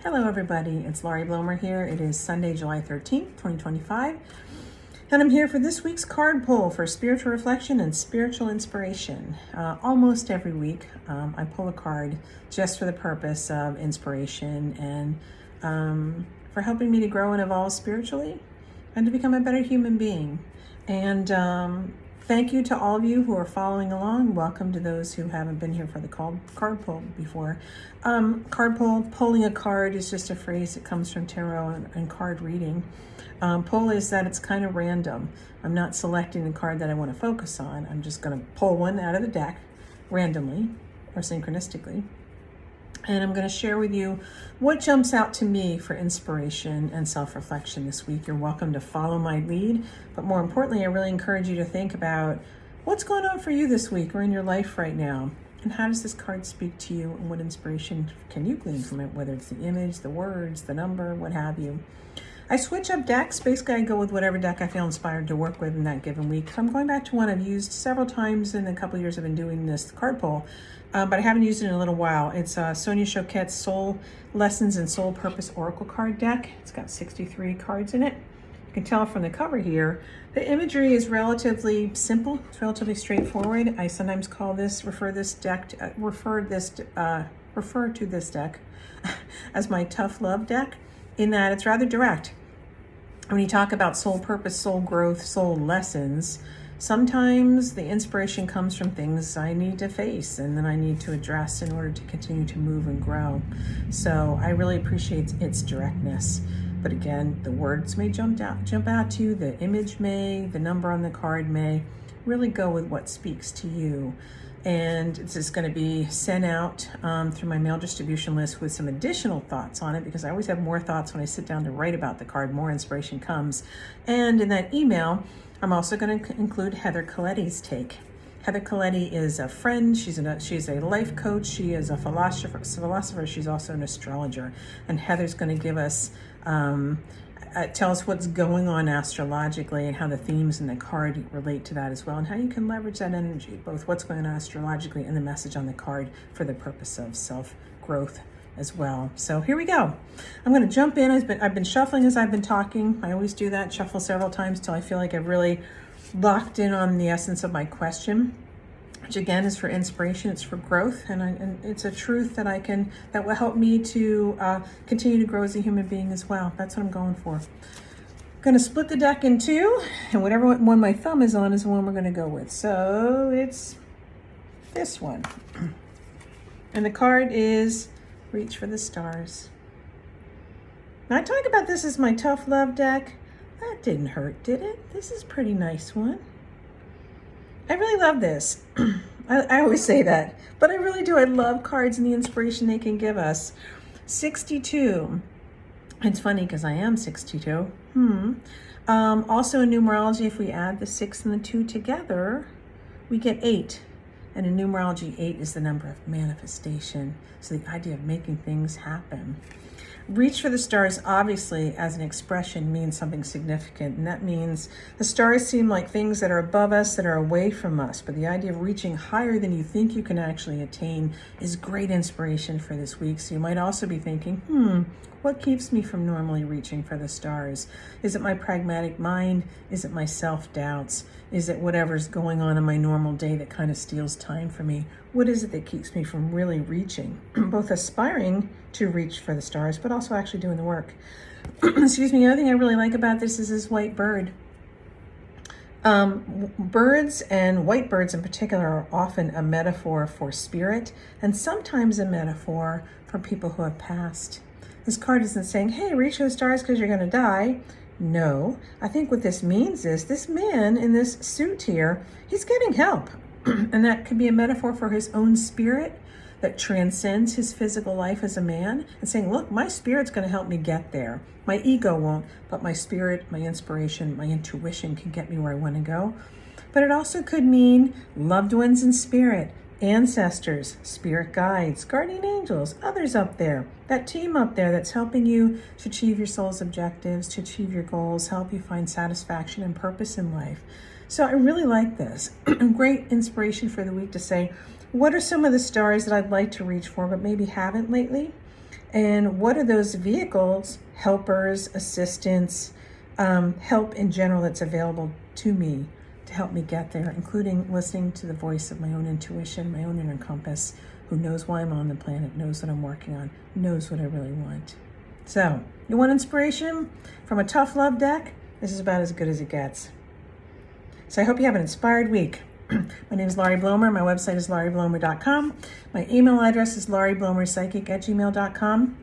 Hello everybody, it's Laurie Blomer here. It is Sunday, July 13th, 2025, and I'm here for this week's card pull for spiritual reflection and spiritual inspiration. Almost every week, I pull a card just for the purpose of inspiration and for helping me to grow and evolve spiritually and to become a better human being. And thank you to all of you who are following along. Welcome to those who haven't been here for the card pull before. Card pull, pulling a card is just a phrase that comes from tarot and card reading. Pull is that it's kind of random. I'm not selecting the card that I want to focus on. I'm just going to pull one out of the deck randomly or synchronistically. And I'm going to share with you what jumps out to me for inspiration and self-reflection this week. You're welcome to follow my lead, but more importantly, I really encourage you to think about what's going on for you this week or in your life right now, and how does this card speak to you, and what inspiration can you glean from it, whether it's the image, the words, the number, what have you. I switch up decks. Basically, I go with whatever deck I feel inspired to work with in that given week. So I'm going back to one I've used several times in a couple of years I've been doing this card pull, but I haven't used it in a little while. It's Sonia Choquette's Soul Lessons and Soul Purpose Oracle card deck. It's got 63 cards in it. You can tell from the cover here, the imagery is relatively simple. It's relatively straightforward. I sometimes refer to this deck as my tough love deck, in that it's rather direct. When you talk about soul purpose, soul growth, soul lessons, sometimes the inspiration comes from things I need to face and then I need to address in order to continue to move and grow. So I really appreciate its directness. But again, the words may jump out to you, the image may, the number on the card may. Really go with what speaks to you. And it's just going to be sent out through my mail distribution list with some additional thoughts on it, because I always have more thoughts when I sit down to write about the card, more inspiration comes. And in that email, I'm also going to include Heather Coletti's take. Heather Coletti is a friend. She's a life coach. She is a philosopher. She's also an astrologer. And Heather's going to give us tell us what's going on astrologically and how the themes in the card relate to that as well, and how you can leverage that energy, both what's going on astrologically and the message on the card for the purpose of self-growth as well. So here we go. I'm going to jump in. I've been shuffling as I've been talking. I always do that, shuffle several times till I feel like I've really locked in on the essence of my question, which again is for inspiration, it's for growth, and it's a truth that will help me to continue to grow as a human being as well. That's what I'm going for. I'm going to split the deck in two, and whatever one my thumb is on is the one we're going to go with. So it's this one. And the card is Reach for the Stars. Now, I talk about this as my tough love deck. That didn't hurt, did it? This is a pretty nice one. I really love this. I always say that, but I really do. I love cards and the inspiration they can give us. 62. It's funny because I am 62. Also in numerology, if we add the 6 and the 2 together, we get 8. And in numerology, 8 is the number of manifestation. So the idea of making things happen. Reach for the stars, obviously, as an expression, means something significant. And that means the stars seem like things that are above us, that are away from us. But the idea of reaching higher than you think you can actually attain is great inspiration for this week. So you might also be thinking, what keeps me from normally reaching for the stars? Is it my pragmatic mind? Is it my self-doubts? Is it whatever's going on in my normal day that kind of steals time from me? What is it that keeps me from really reaching, both aspiring to reach for the stars, but also actually doing the work? Excuse me. The other thing I really like about this white bird. Birds, and white birds in particular, are often a metaphor for spirit, and sometimes a metaphor for people who have passed. This card isn't saying, hey, reach for the stars because you're going to die. No, I think what this means is this man in this suit here, he's getting help. And that could be a metaphor for his own spirit that transcends his physical life as a man, and saying, look, my spirit's going to help me get there. My ego won't, but my spirit, my inspiration, my intuition can get me where I want to go. But it also could mean loved ones in spirit, ancestors, spirit guides, guardian angels, others up there, that team up there that's helping you to achieve your soul's objectives, to achieve your goals, help you find satisfaction and purpose in life. So I really like this. Great inspiration for the week to say, what are some of the stars that I'd like to reach for but maybe haven't lately? And what are those vehicles, helpers, assistants, help in general that's available to me to help me get there, including listening to the voice of my own intuition, my own inner compass, who knows why I'm on the planet, knows what I'm working on, knows what I really want. So, you want inspiration from a tough love deck? This is about as good as it gets. So I hope you have an inspired week. My name is Laurie Blomer. My website is laurieblomer.com. My email address is laurieblomerpsychic@gmail.com.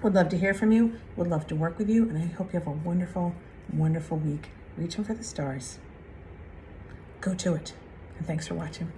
Would love to hear from you. Would love to work with you. And I hope you have a wonderful, wonderful week. Reaching for the stars. Go to it. And thanks for watching.